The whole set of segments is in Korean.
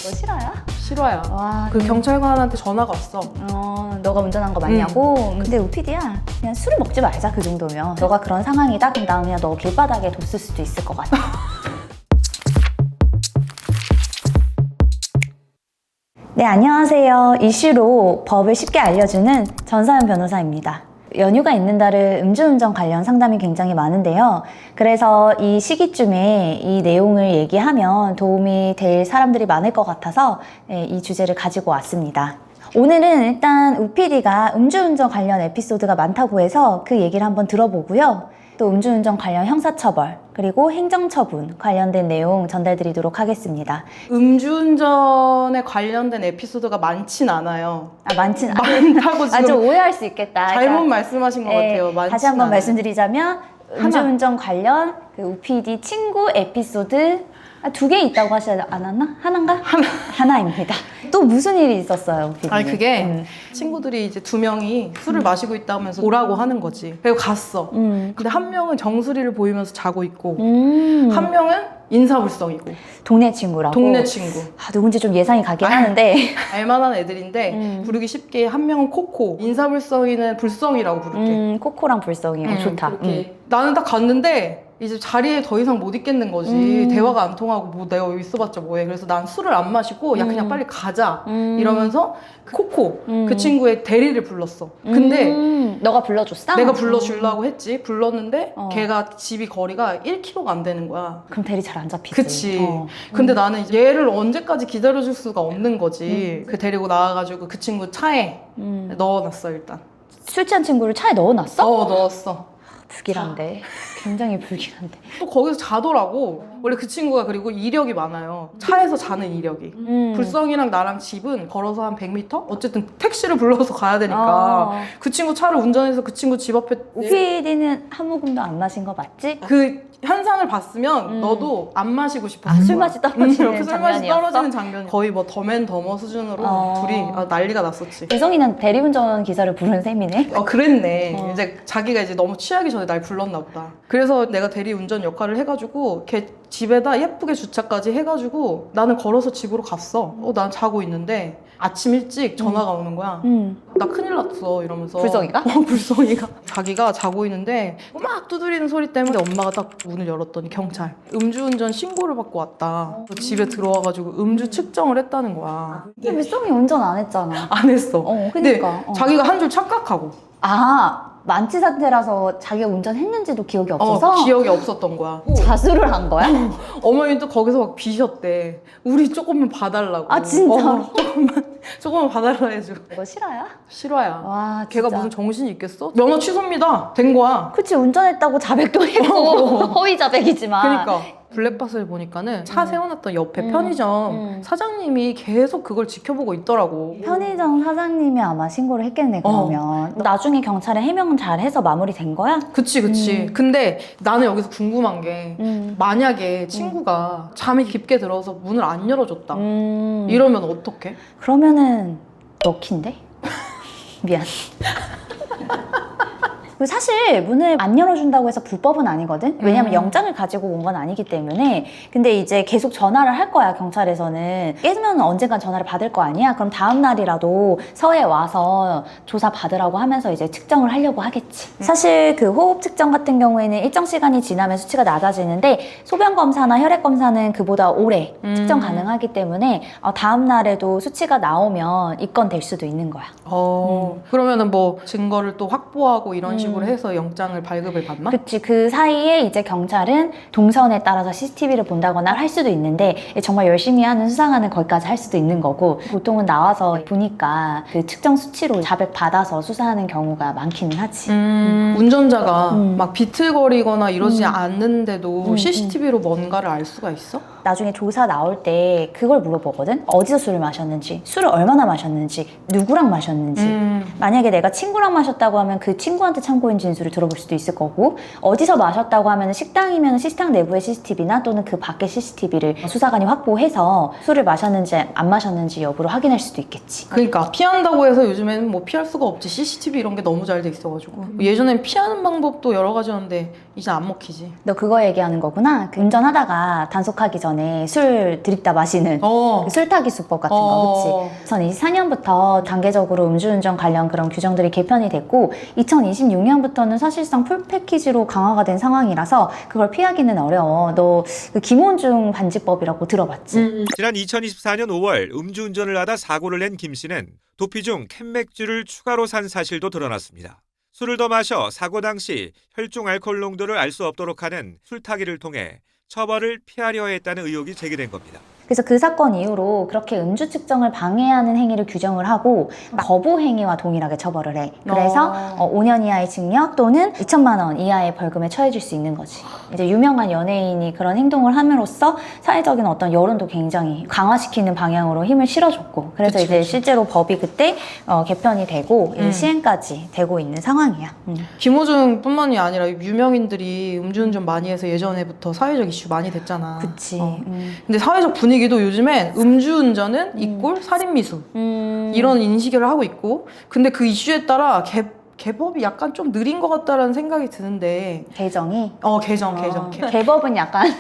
너 실화야? 실화야. 와, 그 경찰관한테 전화가 왔어. 너가 운전한 거 맞냐고? 근데 우피디야, 그냥 술을 먹지 말자 그 정도면. 너가 그런 상황이다? 그럼 나 그냥 너 길바닥에 뒀을 수도 있을 것 같아. 네, 안녕하세요. 이슈로 법을 쉽게 알려주는 전사연 변호사입니다. 연휴가 있는 달은 음주운전 관련 상담이 굉장히 많은데요. 그래서 이 시기쯤에 이 내용을 얘기하면 도움이 될 사람들이 많을 것 같아서 이 주제를 가지고 왔습니다. 오늘은 일단 우PD가 음주운전 관련 에피소드가 많다고 해서 그 얘기를 한번 들어보고요. 또 음주운전 관련 형사처벌 그리고 행정처분 관련된 내용 전달드리도록 하겠습니다. 음주운전에 관련된 에피소드가 많진 않아요. 많다고 지금 좀 오해할 수 있겠다. 잘못 말씀하신 것 같아요. 많진 다시 한번 않아요. 말씀드리자면 음주운전 관련 그 우PD 친구 에피소드 2개 있다고 하지 않았나? 하나인가? 하나입니다. 또 무슨 일이 있었어요, 우PD? 아니 그게 친구들이 이제 2명이 술을 마시고 있다면서 오라고 하는 거지. 그리고 갔어. 근데 한 명은 정수리를 보이면서 자고 있고 한 명은 인사불성이고 동네 친구라고? 동네 친구. 누군지 좀 예상이 가긴 하는데 알만한 애들인데 부르기 쉽게 한 명은 코코, 인사불성이는 불성이라고 부를게. 코코랑 불성이 좋다. 나는 딱 갔는데 이제 자리에 더 이상 못 있겠는 거지. 대화가 안 통하고 뭐 내가 여기 있어봤자 뭐해. 그래서 난 술을 안 마시고 야 그냥 빨리 가자 이러면서 코코 그 친구의 대리를 불렀어. 근데 너가 불러줬어? 내가 불러주려고 했지. 불렀는데 걔가 집이 거리가 1km가 안 되는 거야. 그럼 대리 잘 안 잡히지. 그치. 근데 나는 이제 얘를 언제까지 기다려줄 수가 없는 거지. 그 데리고 나와가지고 그 친구 차에 넣어놨어 일단. 술 취한 친구를 차에 넣어놨어? 넣었어. 불길한데. 굉장히 불길한데. 또 거기서 자더라고. 원래 그 친구가 그리고 이력이 많아요. 차에서 자는 이력이. 불성이랑 나랑 집은 걸어서 한 100m? 어쨌든 택시를 불러서 가야 되니까 그 친구 차를 운전해서 그 친구 집 앞에 우PD는 한 모금도 안 마신 거 맞지? 그 현상을 봤으면 너도 안 마시고 싶었을 거야. 술맛이 떨어지는 술 맛이 장면이었어? 떨어지는 장면. 거의 뭐 더맨더머 수준으로 둘이 난리가 났었지. 유성이는 대리운전 기사를 부른 셈이네? 그랬네. 이제 자기가 이제 너무 취하기 전에 날 불렀나 보다. 그래서 내가 대리운전 역할을 해가지고 걔 집에다 예쁘게 주차까지 해가지고 나는 걸어서 집으로 갔어. 난 자고 있는데 아침 일찍 전화가 오는 거야. 나 큰일 났어 이러면서. 불성이가? 불성이가. 자기가 자고 있는데 막 두드리는 소리 때문에 엄마가 딱 문을 열었더니 경찰. 음주운전 신고를 받고 왔다. 집에 들어와가지고 음주 측정을 했다는 거야. 근데 불성이 운전 안 했잖아. 안 했어. 그니까. 근데 자기가 한 줄 착각하고. 만취 상태라서 자기가 운전했는지도 기억이 없어서? 기억이 없었던 거야. 자수를 한 거야? 어머니 또 거기서 막 비셨대. 우리 조금만 봐달라고. 진짜로? 조금만 봐달라 해줘. 이거 실화야? 실화야. 와, 걔가 진짜. 무슨 정신이 있겠어? 면허 취소입니다. 된 거야. 그치, 운전했다고 자백도 했고 허위 자백이지만. 그러니까. 블랙박스를 보니까는 차 세워놨던 옆에 편의점 사장님이 계속 그걸 지켜보고 있더라고. 편의점 사장님이 아마 신고를 했겠네, 그러면. 나중에 경찰에 해명은 잘 해서 마무리된 거야? 그치. 근데 나는 여기서 궁금한 게 만약에 친구가 잠이 깊게 들어서 문을 안 열어줬다. 이러면 어떡해? 그러면은 럭키인데? 미안. 사실 문을 안 열어준다고 해서 불법은 아니거든? 왜냐면 영장을 가지고 온 건 아니기 때문에. 근데 이제 계속 전화를 할 거야, 경찰에서는. 깨면 언젠간 전화를 받을 거 아니야? 그럼 다음 날이라도 서해 와서 조사 받으라고 하면서 이제 측정을 하려고 하겠지. 사실 그 호흡 측정 같은 경우에는 일정 시간이 지나면 수치가 낮아지는데 소변 검사나 혈액 검사는 그보다 오래 측정 가능하기 때문에 다음 날에도 수치가 나오면 입건될 수도 있는 거야. 그러면은 뭐 증거를 또 확보하고 이런 식으로 해서 영장을 발급을 받나? 그치. 그 사이에 이제 경찰은 동선에 따라서 CCTV를 본다거나 할 수도 있는데 정말 열심히 하는 수상관은 거기까지 할 수도 있는 거고 보통은 나와서 보니까 그 측정 수치로 자백 받아서 수사하는 경우가 많기는 하지. 운전자가 막 비틀거리거나 이러지 않는데도 CCTV로 뭔가를 알 수가 있어? 나중에 조사 나올 때 그걸 물어보거든? 어디서 술을 마셨는지, 술을 얼마나 마셨는지, 누구랑 마셨는지. 만약에 내가 친구랑 마셨다고 하면 그 친구한테 참고인 진술을 들어볼 수도 있을 거고, 어디서 마셨다고 하면 식당이면 식당 내부의 CCTV나 또는 그 밖의 CCTV를 수사관이 확보해서 술을 마셨는지 안 마셨는지 여부를 확인할 수도 있겠지. 그러니까 피한다고 해서 요즘에는 뭐 피할 수가 없지. CCTV 이런 게 너무 잘 돼 있어가지고 예전엔 피하는 방법도 여러 가지였는데 이제 안 먹히지. 너 그거 얘기하는 거구나. 그 운전하다가 단속하기 전에 술 드립다 마시는 그 술타기 수법 같은 거, 그치? 2024년부터 단계적으로 음주운전 관련 그런 규정들이 개편이 됐고 2026년부터는 사실상 풀 패키지로 강화가 된 상황이라서 그걸 피하기는 어려워. 너 그 김원중 반지법이라고 들어봤지? 지난 2024년 5월 음주운전을 하다 사고를 낸 김 씨는 도피 중 캔맥주를 추가로 산 사실도 드러났습니다. 술을 더 마셔 사고 당시 혈중 알코올 농도를 알 수 없도록 하는 술타기를 통해 처벌을 피하려 했다는 의혹이 제기된 겁니다. 그래서 그 사건 이후로 그렇게 음주 측정을 방해하는 행위를 규정을 하고 거부 행위와 동일하게 처벌을 해. 그래서 5년 이하의 징역 또는 2천만 원 이하의 벌금에 처해질 수 있는 거지. 이제 유명한 연예인이 그런 행동을 함으로써 사회적인 어떤 여론도 굉장히 강화시키는 방향으로 힘을 실어줬고, 그래서 그치, 이제 그치. 실제로 법이 그때 개편이 되고 이제 시행까지 되고 있는 상황이야. 김호중뿐만이 아니라 유명인들이 음주운전 많이 해서 예전에부터 사회적 이슈 많이 됐잖아. 그치. 근데 사회적 분위기도 요즘엔 음주운전은 이꼴 살인미수 이런 인식을 하고 있고, 근데 그 이슈에 따라 개법이 약간 좀 느린 것 같다라는 생각이 드는데. 개정이? 개정. 개법은 약간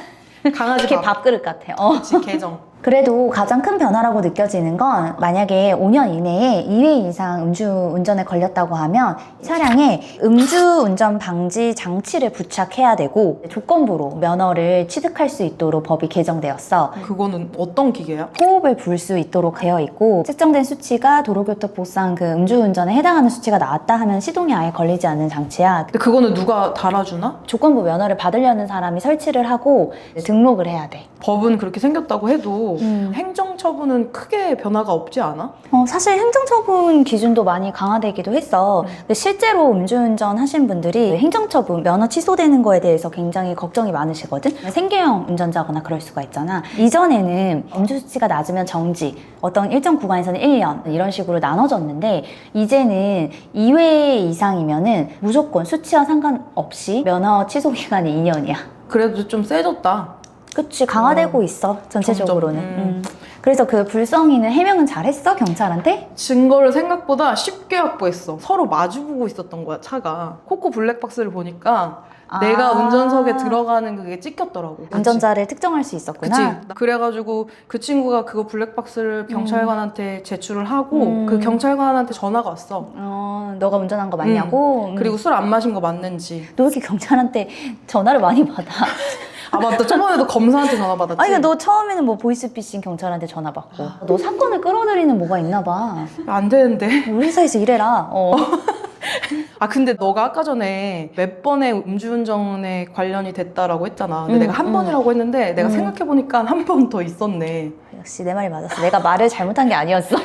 강아지 이렇게 밥그릇 같아. 그치, 개정. 그래도 가장 큰 변화라고 느껴지는 건 만약에 5년 이내에 2회 이상 음주운전에 걸렸다고 하면 차량에 음주운전 방지 장치를 부착해야 되고 조건부로 면허를 취득할 수 있도록 법이 개정되었어. 그거는 어떤 기계야? 호흡을 불 수 있도록 되어 있고 측정된 수치가 도로교통법상 그 음주운전에 해당하는 수치가 나왔다 하면 시동이 아예 걸리지 않는 장치야. 근데 그거는 누가 달아주나? 조건부 면허를 받으려는 사람이 설치를 하고 등록을 해야 돼. 법은 그렇게 생겼다고 해도 행정처분은 크게 변화가 없지 않아? 사실 행정처분 기준도 많이 강화되기도 했어. 근데 실제로 음주운전 하신 분들이 행정처분, 면허 취소되는 거에 대해서 굉장히 걱정이 많으시거든? 생계형 운전자거나 그럴 수가 있잖아. 이전에는 음주 수치가 낮으면 정지, 어떤 일정 구간에서는 1년 이런 식으로 나눠졌는데 이제는 2회 이상이면은 무조건 수치와 상관없이 면허 취소 기간이 2년이야. 그래도 좀 세졌다. 그치, 강화되고 있어, 전체적으로는. 점점. 그래서 그 불성이는 해명은 잘했어, 경찰한테? 증거를 생각보다 쉽게 확보했어. 서로 마주보고 있었던 거야, 차가. 코코 블랙박스를 보니까 내가 운전석에 들어가는 그게 찍혔더라고. 운전자를 특정할 수 있었구나. 그치. 그래가지고 그 친구가 그거 블랙박스를 경찰관한테 제출을 하고 그 경찰관한테 전화가 왔어. 너가 운전한 거 맞냐고? 그리고 술 안 마신 거 맞는지. 너 왜 이렇게 경찰한테 전화를 많이 받아? 아 맞다, 저번에도 검사한테 전화 받았지. 아니, 너 처음에는 뭐 보이스피싱 경찰한테 전화 받고. 너 사건을 끌어들이는 뭐가 있나 봐. 안 되는데. 우리 회사에서 일해라. 아 근데 너가 아까 전에 몇 번의 음주운전에 관련이 됐다라고 했잖아. 근데 내가 한 번이라고 했는데 내가 생각해보니까 한 번 더 있었네. 역시 내 말이 맞았어. 내가 말을 잘못한 게 아니었어.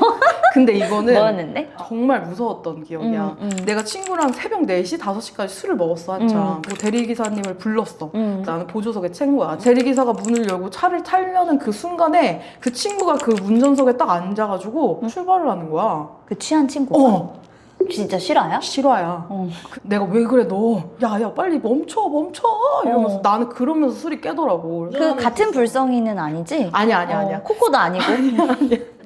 근데 이거는 뭐였는데? 정말 무서웠던 기억이야. 내가 친구랑 새벽 4시, 5시까지 술을 먹었어, 한참. 뭐 대리기사님을 불렀어. 나는 보조석에 챈 거야. 대리기사가 문을 열고 차를 타려는 그 순간에 그 친구가 그 운전석에 딱 앉아가지고 출발을 하는 거야. 그 취한 친구가? 진짜 실화야? 실화야. 내가 왜 그래 너? 야야 빨리 멈춰 이러면서 나는 그러면서 술이 깨더라고. 그 같은 불성이는 아니지? 아니야. 코코도 아니고?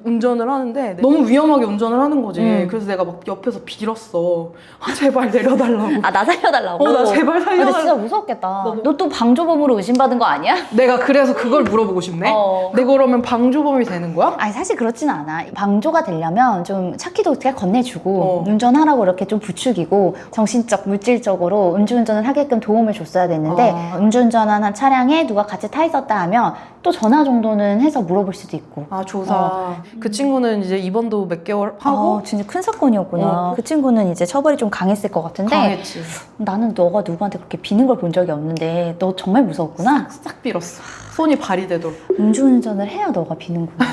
운전을 하는데 너무 위험하게 운전을 하는 거지. 그래서 내가 막 옆에서 빌었어. 아, 제발 내려달라고. 아, 나 살려달라고? 나 제발 근데 살려달라고. 진짜 무섭겠다. 너 또 방조범으로 의심받은 거 아니야? 내가 그래서 그걸 물어보고 싶네. 내가 그러면 방조범이 되는 거야? 아니, 사실 그렇진 않아. 방조가 되려면 좀 차키도 그냥 건네주고 운전하라고 이렇게 좀 부추기고 정신적, 물질적으로 음주운전을 하게끔 도움을 줬어야 됐는데 음주운전한 차량에 누가 같이 타 있었다 하면 또 전화 정도는 해서 물어볼 수도 있고. 아, 조사. 그 친구는 이제 입원도 몇 개월 하고. 진짜 큰 사건이었구나. 그 친구는 이제 처벌이 좀 강했을 것 같은데 강했지. 나는 너가 누구한테 그렇게 비는 걸 본 적이 없는데 너 정말 무서웠구나. 싹 빌었어. 손이 발이 되도록. 음주운전을 해야 너가 비는구나.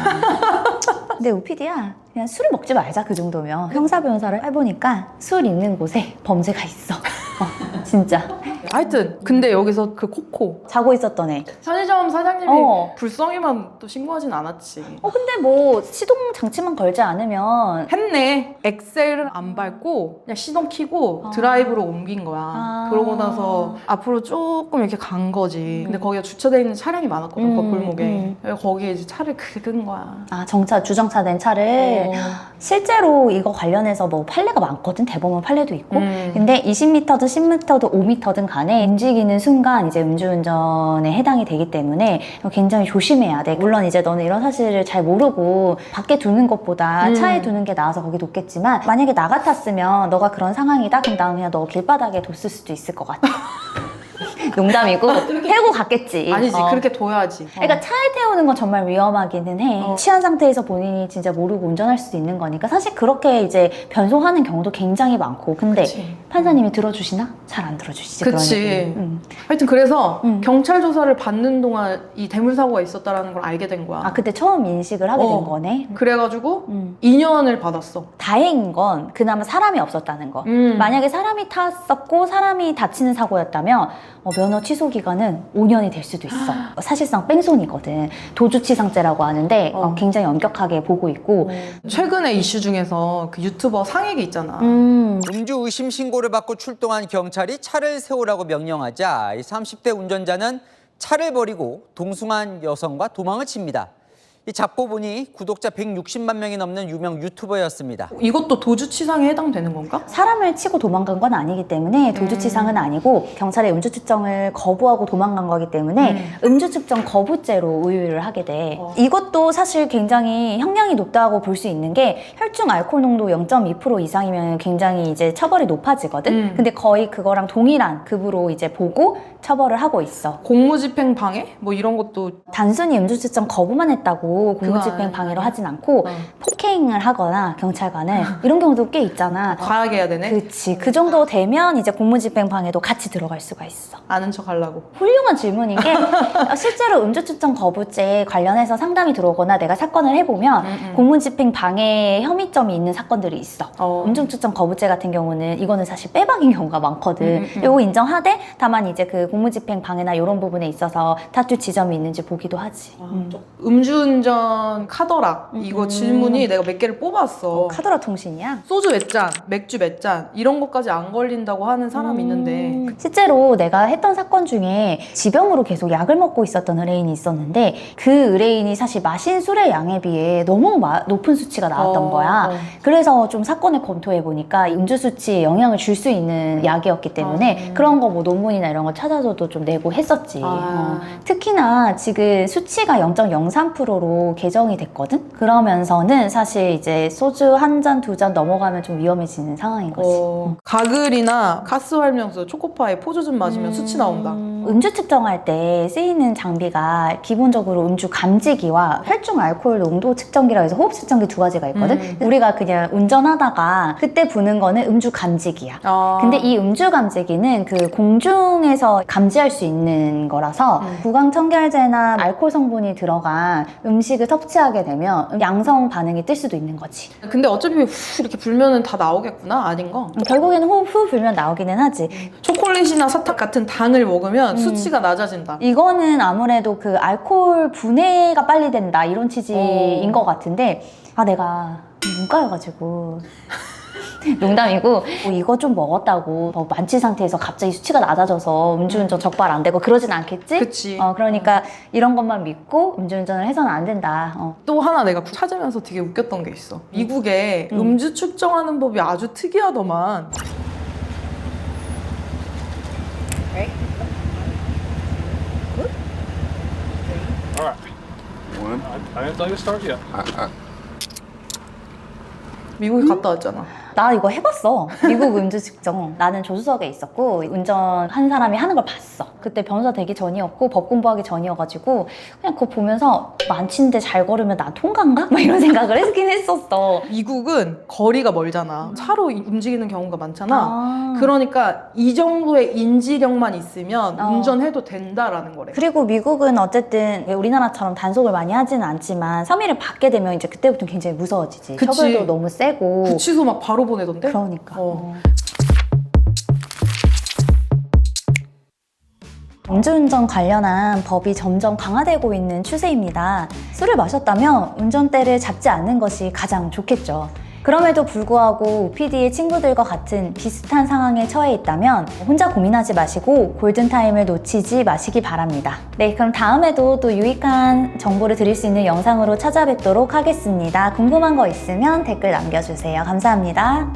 근데 우피디야, 그냥 술을 먹지 말자, 그 정도면. 형사 변호사를 해보니까 술 있는 곳에 범죄가 있어. 진짜. 하여튼 근데 여기서 그 코코 자고 있었던 애. 편의점 사장님이 불성이만 또 신고하진 않았지. 근데 뭐 시동 장치만 걸지 않으면 했네. 엑셀은 안 밟고 그냥 시동 켜고 드라이브로 옮긴 거야. 그러고 나서 앞으로 조금 이렇게 간 거지. 근데 거기가 주차돼 있는 차량이 많았거든, 그 골목에. 거기에 이제 차를 긁은 거야. 아, 주정차된 차를. 실제로 이거 관련해서 뭐 판례가 많거든. 대법원 판례도 있고. 근데 20m든 10m든 5m든 간에 안에 움직이는 순간 이제 음주운전에 해당이 되기 때문에 굉장히 조심해야 돼. 물론 이제 너는 이런 사실을 잘 모르고 밖에 두는 것보다 차에 두는 게 나아서 거기 뒀겠지만 만약에 나 같았으면 너가 그런 상황이다? 그럼 나는 그냥 너 길바닥에 뒀을 수도 있을 것 같아. 농담이고 태우고 갔겠지. 아니지, 그렇게 둬야지. 그러니까 차에 태우는 건 정말 위험하기는 해. 취한 상태에서 본인이 진짜 모르고 운전할 수도 있는 거니까 사실 그렇게 이제 변소하는 경우도 굉장히 많고. 근데 그치. 판사님이 들어주시나? 잘 안 들어주시지. 그치. 하여튼 그래서 경찰 조사를 받는 동안 이 대물사고가 있었다라는 걸 알게 된 거야. 아, 그때 처음 인식을 하게 된 거네. 그래가지고 2년을 받았어. 다행인 건 그나마 사람이 없었다는 거. 만약에 사람이 탔었고 사람이 다치는 사고였다면 면허 취소 기간은 5년이 될 수도 있어. 사실상 뺑소니거든. 도주치상죄라고 하는데 굉장히 엄격하게 보고 있고. 최근에 이슈 중에서 그 유튜버 상익이 있잖아. 음주 의심 신고를 받고 출동한 경찰이 차를 세우라고 명령하자 이 30대 운전자는 차를 버리고 동승한 여성과 도망을 칩니다. 이 잡고 보니 구독자 160만 명이 넘는 유명 유튜버였습니다. 이것도 도주치상에 해당되는 건가? 사람을 치고 도망간 건 아니기 때문에 도주치상은 아니고 경찰의 음주 측정을 거부하고 도망간 거기 때문에 음주 측정 거부죄로 의유를 하게 돼. 이것도 사실 굉장히 형량이 높다고 볼 수 있는 게 혈중 알코올 농도 0.2% 이상이면 굉장히 이제 처벌이 높아지거든. 근데 거의 그거랑 동일한 급으로 이제 보고 처벌을 하고 있어. 공무집행 방해? 뭐 이런 것도 단순히 음주 측정 거부만 했다고 공무집행 방해로 하진 않고 폭행을 하거나 경찰관을 이런 경우도 꽤 있잖아. 과하게 해야 되네? 그치. 그 정도 되면 이제 공무집행 방해도 같이 들어갈 수가 있어. 아는 척 하려고. 훌륭한 질문인 게 실제로 음주 측정 거부죄 관련해서 상담이 들어오거나 내가 사건을 해보면 공무집행 방해 혐의점이 있는 사건들이 있어. 음주 측정 거부죄 같은 경우는 이거는 사실 빼박인 경우가 많거든. 요거 인정하되 다만 이제 그 공무집행 방해나 이런 부분에 있어서 다투 지점이 있는지 보기도 하지. 음주운전 카더라 이거 질문이 내가 몇 개를 뽑았어. 카더라 통신이야? 소주 몇 잔, 맥주 몇 잔 이런 것까지 안 걸린다고 하는 사람이 있는데 실제로 내가 했던 사건 중에 지병으로 계속 약을 먹고 있었던 의뢰인이 있었는데 그 의뢰인이 사실 마신 술의 양에 비해 너무 높은 수치가 나왔던 거야. 그래서 좀 사건을 검토해 보니까 음주 수치에 영향을 줄 수 있는 약이었기 때문에 그런 거 뭐 논문이나 이런 거 찾아서도 좀 내고 했었지. 특히나 지금 수치가 0.03%로 개정이 됐거든? 그러면서는 사실 이제 소주 한 잔, 두 잔 넘어가면 좀 위험해지는 상황인 거지. 가글이나 카스 활명수, 초코파이, 포도즙 마시면 수치 나온다. 음주 측정할 때 쓰이는 장비가 기본적으로 음주 감지기와 혈중 알코올 농도 측정기라 해서 호흡 측정기 두 가지가 있거든? 우리가 그냥 운전하다가 그때 부는 거는 음주 감지기야. 근데 이 음주 감지기는 그 공중에서 감지할 수 있는 거라서 구강청결제나 알코올 성분이 들어간 음식을 섭취하게 되면 양성 반응이 뜰 수도 있는 거지. 근데 어차피 후 이렇게 불면은 다 나오겠구나? 아닌 거? 결국에는 호흡 후 불면 나오기는 하지. 초콜릿이나 사탕 같은 당을 먹으면 수치가 낮아진다. 이거는 아무래도 그 알코올 분해가 빨리 된다 이런 취지인 것 같은데 내가 문과여가지고 농담이고 이거 좀 먹었다고 만취 상태에서 갑자기 수치가 낮아져서 음주운전 적발 안 되고 그러진 않겠지? 그치. 그러니까 이런 것만 믿고 음주운전을 해서는 안 된다. 또 하나 내가 찾으면서 되게 웃겼던 게 있어. 미국에 음주 측정하는 법이 아주 특이하더만. One. I didn't tell you to start yet. 미국에 갔다 왔잖아. 나 이거 해봤어. 미국 음주 측정. 나는 조수석에 있었고 운전한 사람이 하는 걸 봤어. 그때 변호사 되기 전이었고 법 공부하기 전이어가지고 그냥 그거 보면서 만취인데 잘 걸으면 난 통과인가? 막 이런 생각을 했긴 했었어. 미국은 거리가 멀잖아. 차로 움직이는 경우가 많잖아. 그러니까 이 정도의 인지력만 있으면 운전해도 된다라는 거래. 그리고 미국은 어쨌든 우리나라처럼 단속을 많이 하지는 않지만 혐의를 받게 되면 이제 그때부터 굉장히 무서워지지. 그치. 처벌도 너무 세고. 구치소 막 바로 보내던데? 그러니까. 음주운전 관련한 법이 점점 강화되고 있는 추세입니다. 술을 마셨다면 운전대를 잡지 않는 것이 가장 좋겠죠. 그럼에도 불구하고 OPD의 친구들과 같은 비슷한 상황에 처해 있다면 혼자 고민하지 마시고 골든타임을 놓치지 마시기 바랍니다. 네, 그럼 다음에도 또 유익한 정보를 드릴 수 있는 영상으로 찾아뵙도록 하겠습니다. 궁금한 거 있으면 댓글 남겨주세요. 감사합니다.